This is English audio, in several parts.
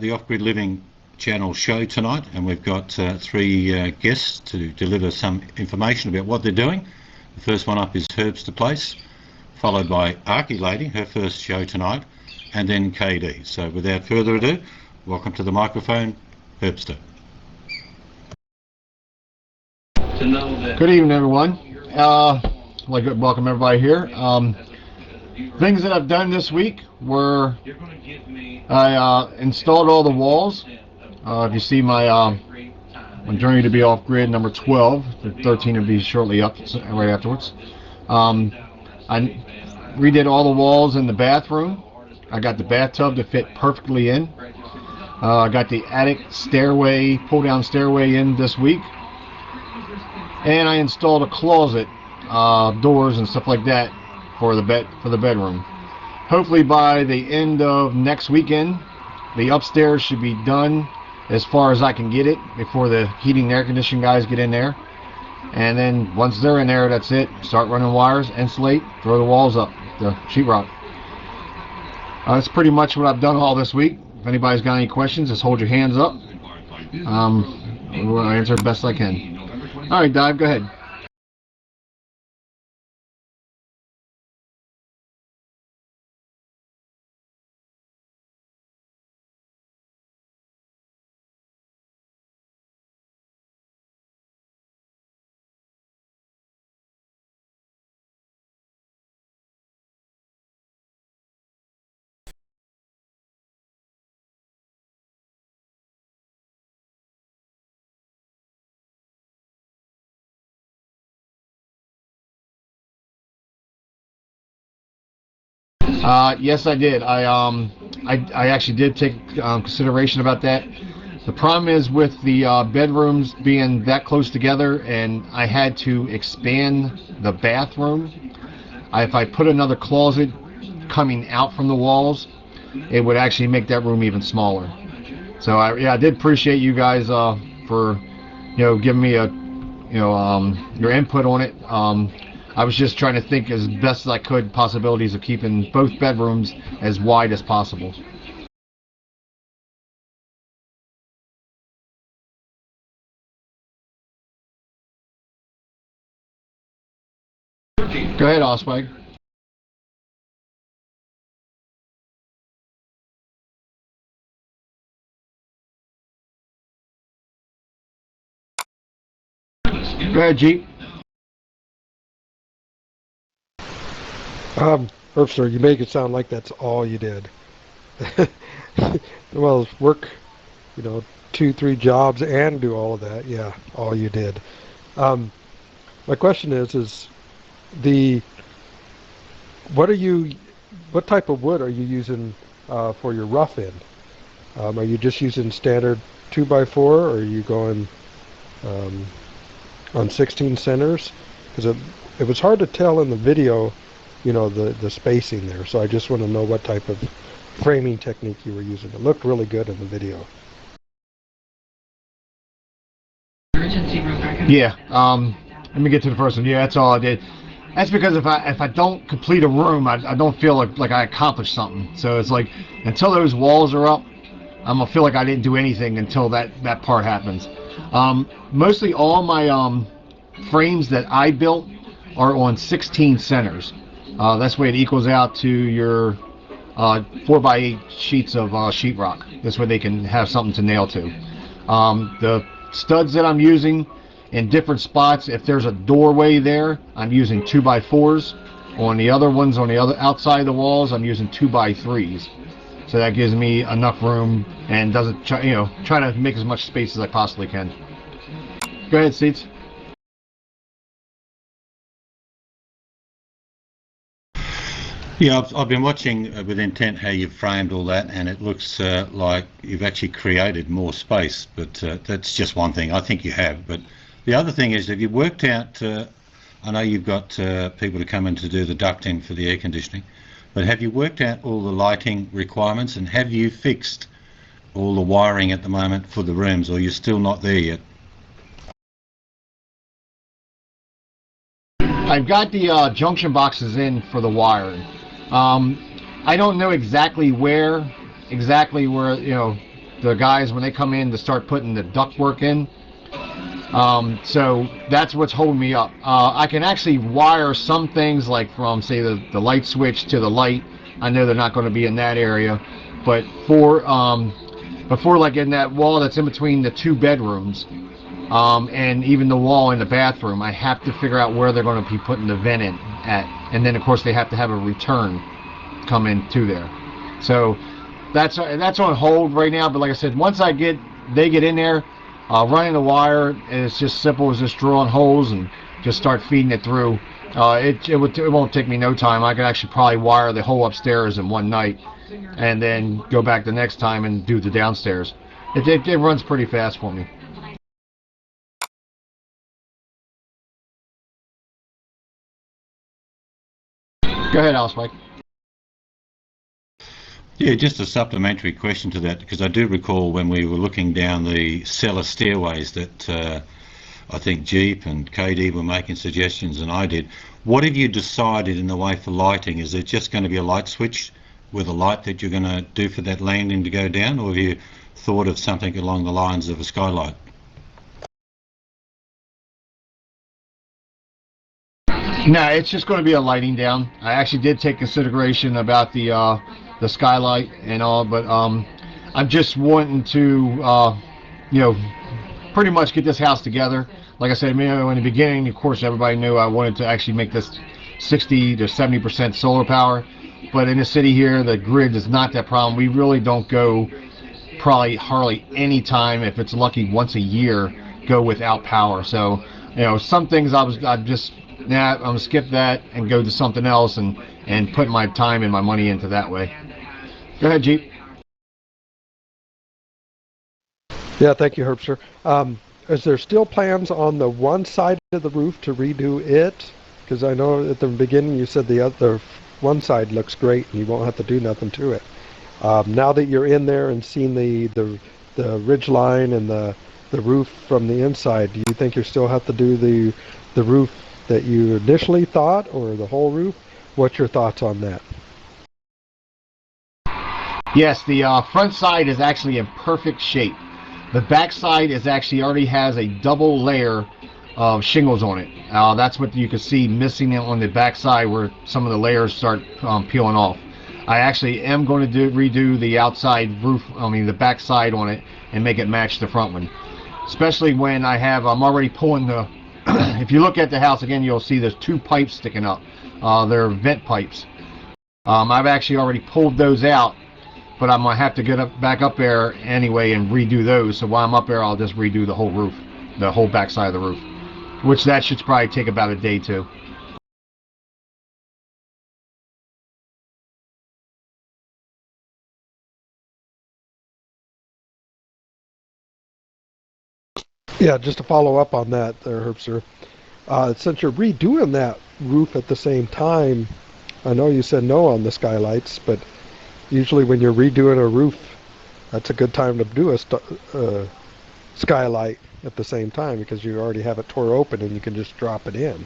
the Off-Grid Living channel show tonight, and we've got three guests to deliver some information about what they're doing. The first one up is Herbster Place, followed by Arky Lady, her first show tonight, and then KD. So without further ado, welcome to the microphone, Herbster. Good evening, everyone. I'd like to welcome everybody here. Things that I've done this week were I installed all the walls. If you see my journey to be off grid number 12, the 13 will be shortly up right afterwards. I redid all the walls in the bathroom. I got the bathtub to fit perfectly in. I got the attic stairway, pull down stairway in this week. And I installed a closet, doors and stuff like that for the bedroom. Hopefully by the end of next weekend, the upstairs should be done as far as I can get it before the heating and air conditioning guys get in there. And then once they're in there, that's it. Start running wires, insulate, throw the walls up, the sheetrock. That's pretty much what I've done all this week. If anybody's got any questions, just hold your hands up. I'll answer the best I can. All right, Dive, go ahead. Yes, I did. I actually did take consideration about that. The problem is with the bedrooms being that close together, and I had to expand the bathroom. If I put another closet coming out from the walls, it would actually make that room even smaller. So I did appreciate you guys for giving me your input on it. I was just trying to think as best as I could possibilities of keeping both bedrooms as wide as possible. Go ahead, Osweg. Go ahead, Jeep. Herbster, you make it sound like that's all you did. Well, work, 2-3 jobs and do all of that. Yeah, all you did. My question is what type of wood are you using for your rough end? Are you just using standard 2x4, or are you going on 16 centers? Because it was hard to tell in the video, the spacing there. So I just want to know what type of framing technique you were using. It looked really good in the video. Yeah. Let me get to the first one. Yeah, that's all I did. That's because if I don't complete a room, I don't feel like I accomplished something. So it's like until those walls are up, I'm gonna feel like I didn't do anything until that part happens. Mostly all my frames that I built are on 16 centers. That's the way it equals out to your 4x8 sheets of sheetrock. This way they can have something to nail to. The studs that I'm using in different spots, if there's a doorway there, I'm using 2x4s. On the other ones, on the other outside of the walls, I'm using 2x3s. So that gives me enough room and doesn't try to make as much space as I possibly can. Go ahead, Seats. Yeah, I've been watching with intent how you've framed all that, and it looks like you've actually created more space, but that's just one thing. I think you have, but the other thing is, have you worked out, I know you've got people to come in to do the ducting for the air conditioning, but have you worked out all the lighting requirements, and have you fixed all the wiring at the moment for the rooms, or you're still not there yet? I've got the junction boxes in for the wiring. I don't know exactly where the guys when they come in to start putting the duct work in. So that's what's holding me up. I can actually wire some things, like from, say, the light switch to the light. I know they're not going to be in that area, but for like in that wall that's in between the 2 bedrooms, and even the wall in the bathroom, I have to figure out where they're going to be putting the vent in at, and then of course they have to have a return come into there. So that's on hold right now. But like I said, once they get in there, running the wire, and it's just simple as just drilling holes and just start feeding it through. It won't take me no time. I could actually probably wire the whole upstairs in one night, and then go back the next time and do the downstairs. It runs pretty fast for me. Go ahead, Alice Mike. Yeah, just a supplementary question to that, because I do recall when we were looking down the cellar stairways that I think Jeep and KD were making suggestions, and I did. What have you decided in the way for lighting? Is it just going to be a light switch with a light that you're going to do for that landing to go down, or have you thought of something along the lines of a skylight? No, it's just going to be a lighting down. I actually did take consideration about the skylight and all, but I'm just wanting to pretty much get this house together. Like I said, in the beginning, of course, everybody knew I wanted to actually make this 60 to 70% solar power. But in the city here, the grid is not that problem. We really don't go probably hardly any time, if it's lucky once a year, go without power. So, some things I'm gonna skip that and go to something else and put my time and my money into that way. Go ahead, Jeep. Yeah, thank you, Herbster. Is there still plans on the one side of the roof to redo it? Because I know at the beginning you said the other one side looks great and you won't have to do nothing to it. Now that you're in there and seeing the ridge line and the roof from the inside, do you think you still have to do the roof that you initially thought, or the whole roof? What's your thoughts on that? Yes, the front side is actually in perfect shape. The back side already has a double layer of shingles on it. That's what you can see missing on the back side, where some of the layers start peeling off. I actually am going to redo the outside roof, the back side on it, and make it match the front one. Especially when I'm already pulling the, if you look at the house again, you'll see there's 2 pipes sticking up. They're vent pipes. I've actually already pulled those out, but I'm going to have to get back up there anyway and redo those. So while I'm up there, I'll just redo the whole roof, the whole back side of the roof, which that should probably take about a day too. Yeah, just to follow up on that there, Herbster. Since you're redoing that roof at the same time, I know you said no on the skylights, but usually when you're redoing a roof, that's a good time to do a skylight at the same time, because you already have it tore open and you can just drop it in.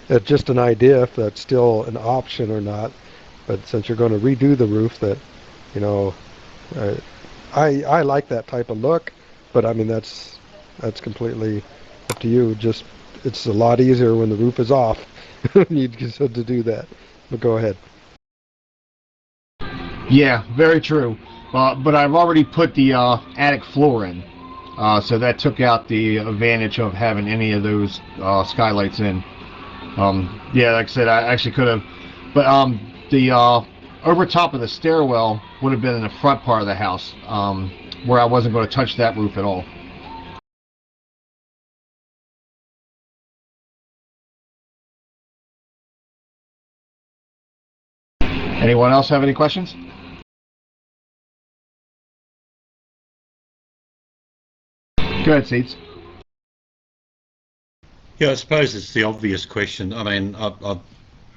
It's just an idea if that's still an option or not. But since you're going to redo the roof, that I like that type of look, but that's completely up to you. Just it's a lot easier when the roof is off. You just have to do that. But go ahead. Yeah, very true. But I've already put the attic floor in, so that took out the advantage of having any of those skylights in. Yeah, like I said, I actually could have, but the over top of the stairwell would have been in the front part of the house, where I wasn't going to touch that roof at all. Anyone else have any questions? Go ahead, Seats. Yeah, I suppose it's the obvious question. I've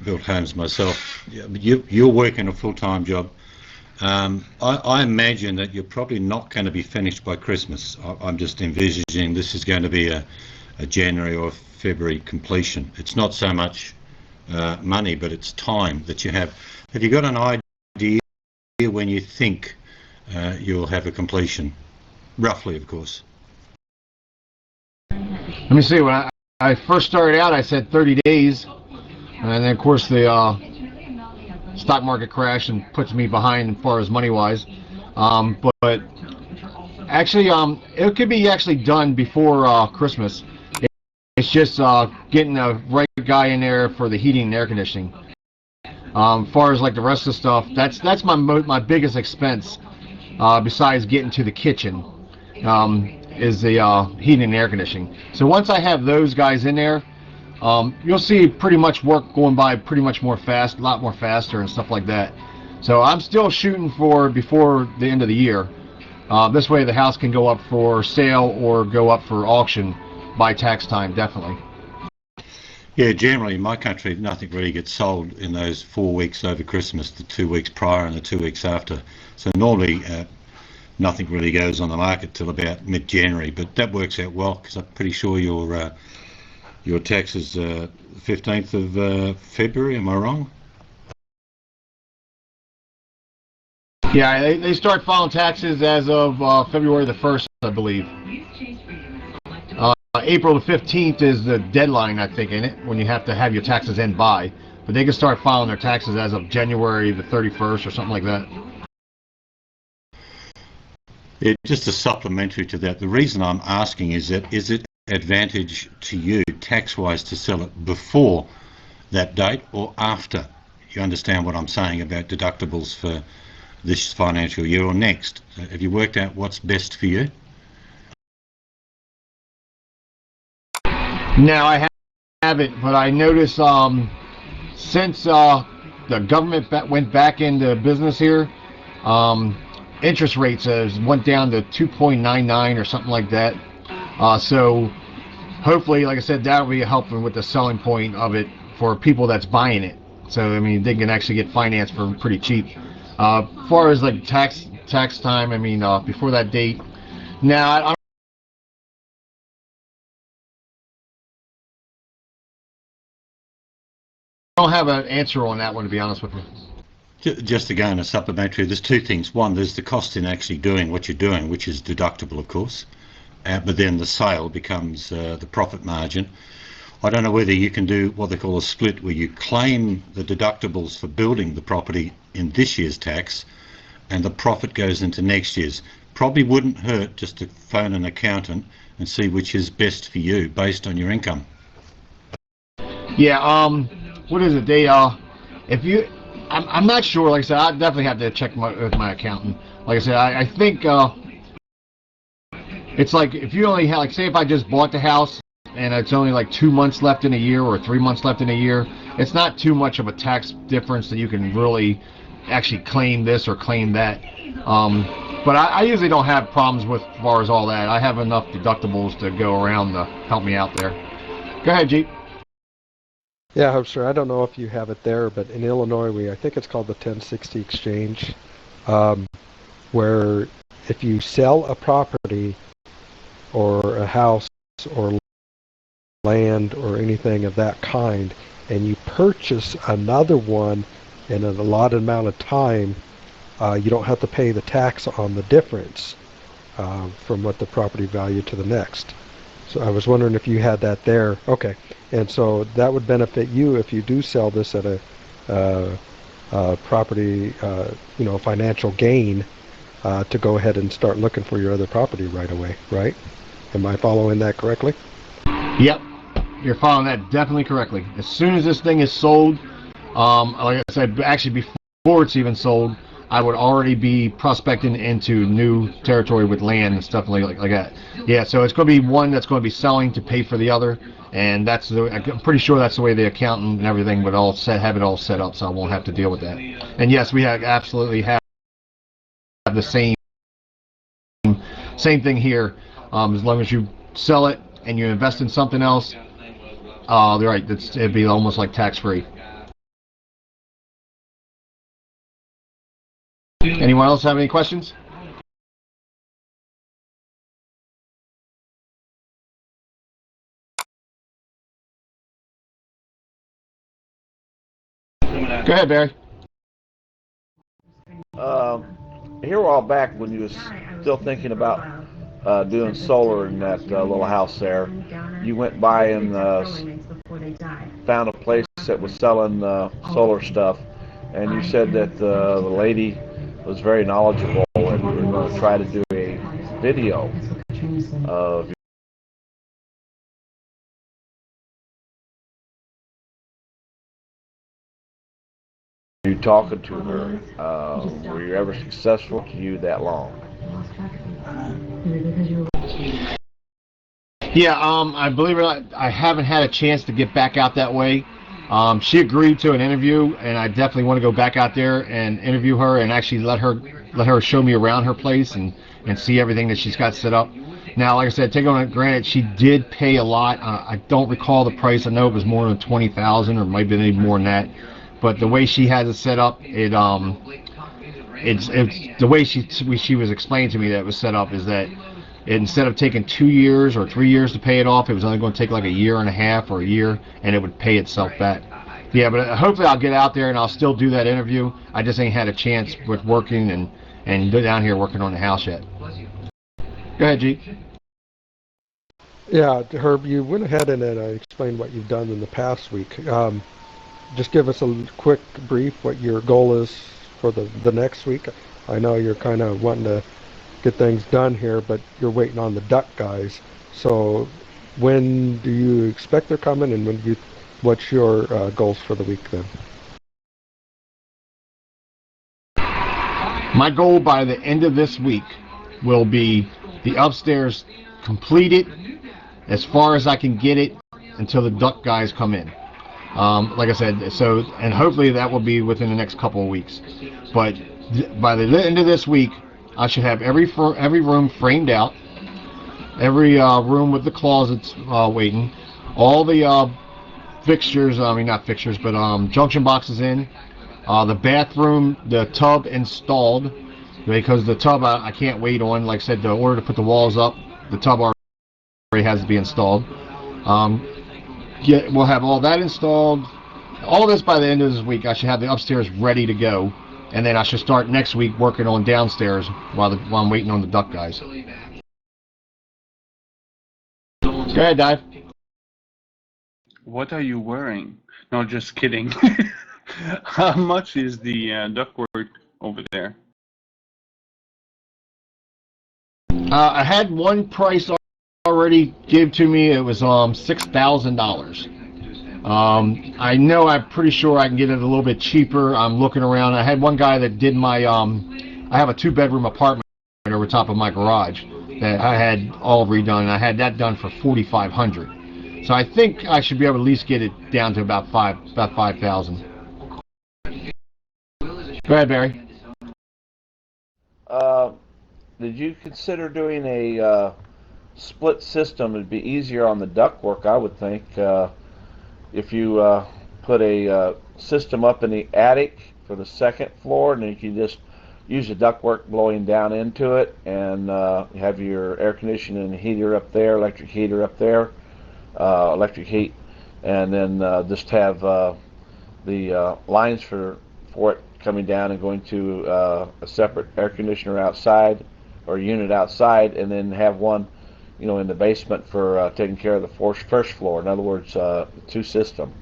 built homes myself. You're working a full-time job. I imagine that you're probably not going to be finished by Christmas. I'm just envisaging this is going to be a January or February completion. It's not so much money, but it's time that you have. Have you got an idea when you think you'll have a completion? Roughly, of course. Let me see. When I first started out, I said 30 days, and then of course the stock market crashed and puts me behind as far as money-wise. But actually, it could be actually done before Christmas. It's just getting a right guy in there for the heating and air conditioning. As far as like the rest of the stuff, that's my biggest expense, besides getting to the kitchen, is the heating and air conditioning. So once I have those guys in there, you'll see pretty much work going by pretty much more fast, a lot more faster and stuff like that. So I'm still shooting for before the end of the year. This way the house can go up for sale or go up for auction by tax time, definitely. Yeah, generally in my country, nothing really gets sold in those 4 weeks over Christmas, the 2 weeks prior and the 2 weeks after. So normally nothing really goes on the market till about mid-January, but that works out well because I'm pretty sure your tax is 15th of February, am I wrong? Yeah, they start filing taxes as of February the 1st, I believe. April the 15th is the deadline, I think, in it, when you have to have your taxes in by. But they can start filing their taxes as of January the 31st or something like that. Yeah, just a supplementary to that. The reason I'm asking is it advantage to you tax-wise to sell it before that date or after? You understand what I'm saying about deductibles for this financial year or next? Have you worked out what's best for you? No, I haven't, but I noticed since the government went back into business here, interest rates has went down to 2.99 or something like that. So hopefully, like I said, that will be helping with the selling point of it for people that's buying it. So I mean, they can actually get financed for pretty cheap. As far as like tax time, I mean, before that date. Now, I don't have an answer on that one, to be honest with you. Just again, a supplementary. There's two things. One, there's the cost in actually doing what you're doing, which is deductible, of course. But then the sale becomes the profit margin. I don't know whether you can do what they call a split, where you claim the deductibles for building the property in this year's tax, and the profit goes into next year's. Probably wouldn't hurt just to phone an accountant and see which is best for you based on your income. Yeah, what is it? They if you, I'm not sure. Like I said, I definitely have to check with my accountant. Like I said, I think it's like if you only have, like, say if I just bought the house and it's only like 2 months left in a year or 3 months left in a year, it's not too much of a tax difference that you can really actually claim this or claim that. But I usually don't have problems with as far as all that. I have enough deductibles to go around to help me out there. Go ahead, Jeep. Yeah, I'm sure. I don't know if you have it there, but in Illinois, I think it's called the 1060 exchange, where if you sell a property or a house or land or anything of that kind, and you purchase another one in an allotted amount of time, you don't have to pay the tax on the difference from what the property value to the next. So I was wondering if you had that there. Okay, and so that would benefit you if you do sell this at a property, financial gain, to go ahead and start looking for your other property right away, right? Am I following that correctly? Yep, you're following that definitely correctly. As soon as this thing is sold, like I said, actually before it's even sold, I would already be prospecting into new territory with land and stuff like that. Yeah, so it's going to be one that's going to be selling to pay for the other, and I'm pretty sure that's the way the accountant and everything would have it all set up, so I won't have to deal with that. And yes, we absolutely have the same thing here. As long as you sell it and you invest in something else, right, it'd be almost like tax-free. Anyone else have any questions? Go ahead, Barry. Here a while back when you was still thinking about doing solar in that little house there. You went by and found a place that was selling solar stuff, and you said that the lady was very knowledgeable, and you were going to try to do a video of you talking to her. Were you ever successful to you that long? Yeah, I believe it or not, I haven't had a chance to get back out that way. She agreed to an interview, and I definitely want to go back out there and interview her and actually let her show me around her place and see everything that she's got set up. Now, like I said, take on it granted, she did pay a lot. I don't recall the price. I know it was more than $20,000, or maybe even more than that. But the way she has it set up, it's the way she was explaining to me that it was set up is that instead of taking 2 years or 3 years to pay it off, it was only going to take like a year and a half or a year, and it would pay itself back. Yeah, but hopefully I'll get out there and I'll still do that interview. I just ain't had a chance with working and down here working on the house yet. Go ahead, G. Yeah, Herb, you went ahead and explained what you've done in the past week. Just give us a quick brief what your goal is for the next week. I know you're kind of wanting to get things done here, but you're waiting on the duck guys. So when do you expect they're coming, and what's your goals for the week then? My goal by the end of this week will be the upstairs completed as far as I can get it until the duck guys come in. Like I said, and hopefully that will be within the next couple of weeks. But by the end of this week, I should have every room framed out, every room with the closets waiting, all the fixtures, not fixtures, but junction boxes in, the bathroom, the tub installed, because the tub I can't wait on. Like I said, the order to put the walls up, the tub already has to be installed. We'll have all that installed. All this by the end of this week. I should have the upstairs ready to go, and then I should start next week working on downstairs while I'm waiting on the duck guys. Go ahead, Dive. What are you wearing? No, just kidding. How much is the ductwork over there? I had one price already give to me. It was $6,000. I'm pretty sure I can get it a little bit cheaper. I'm looking around. I had one guy that did my I have a 2-bedroom apartment over top of my garage that I had all redone, and I had that done for $4,500. So I think I should be able to at least get it down to about $5,000. Go ahead, Barry. Did you consider doing a split system? It'd be easier on the ductwork, I would think, if you put a system up in the attic for the second floor, and then you can just use the ductwork blowing down into it, and have your air conditioning and heater up there, electric heater up there, electric heat, and then just have the lines for it coming down and going to a separate air conditioner outside, or unit outside, and then have one, in the basement for taking care of the first floor. In other words, 2-system.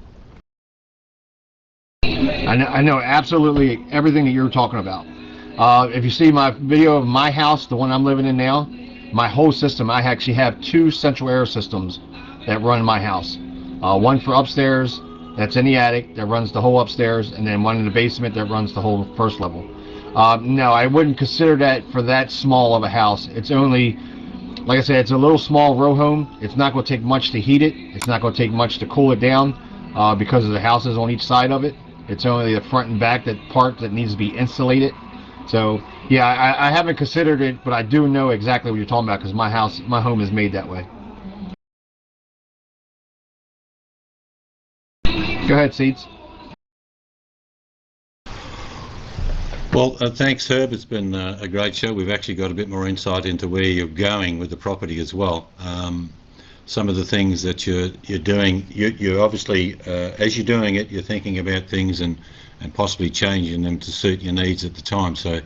I know absolutely everything that you're talking about. If you see my video of my house, the one I'm living in now, my whole system, I actually have 2 central air systems that run my house. One for upstairs, that's in the attic, that runs the whole upstairs, and then one in the basement that runs the whole first level. No, I wouldn't consider that for that small of a house. It's only, like I said, it's a little small row home. It's not going to take much to heat it. It's not going to take much to cool it down because of the houses on each side of it. It's only the front and back part that needs to be insulated. So, yeah, I haven't considered it, but I do know exactly what you're talking about because my home is made that way. Go ahead, Seeds. Well, thanks, Herb. It's been a great show. We've actually got a bit more insight into where you're going with the property as well. Some of the things that you're doing, you're obviously, as you're doing it, you're thinking about things and possibly changing them to suit your needs at the time. So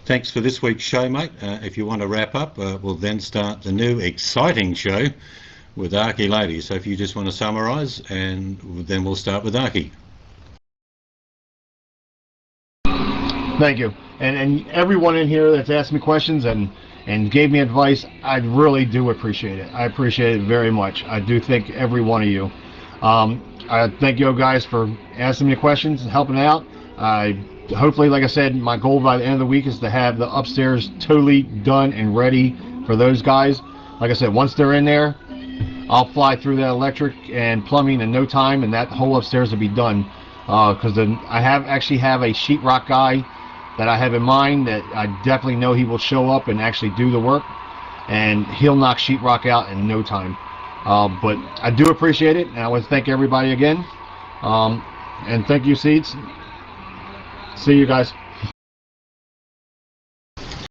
thanks for this week's show, mate. If you want to wrap up, we'll then start the new exciting show with Archie Lady. So if you just want to summarise, and then we'll start with Archie. Thank you. And everyone in here that's asked me questions and gave me advice, I really do appreciate it. I appreciate it very much. I do thank every one of you. I thank you guys for asking me questions and helping out. Hopefully, like I said, my goal by the end of the week is to have the upstairs totally done and ready for those guys. Like I said, once they're in there, I'll fly through that electric and plumbing in no time, and that whole upstairs will be done. Because I actually have a sheetrock guy that I have in mind that I definitely know he will show up and actually do the work, and he'll knock sheetrock out in no time. But I do appreciate it, and I want to thank everybody again. And thank you, Seeds. See you guys.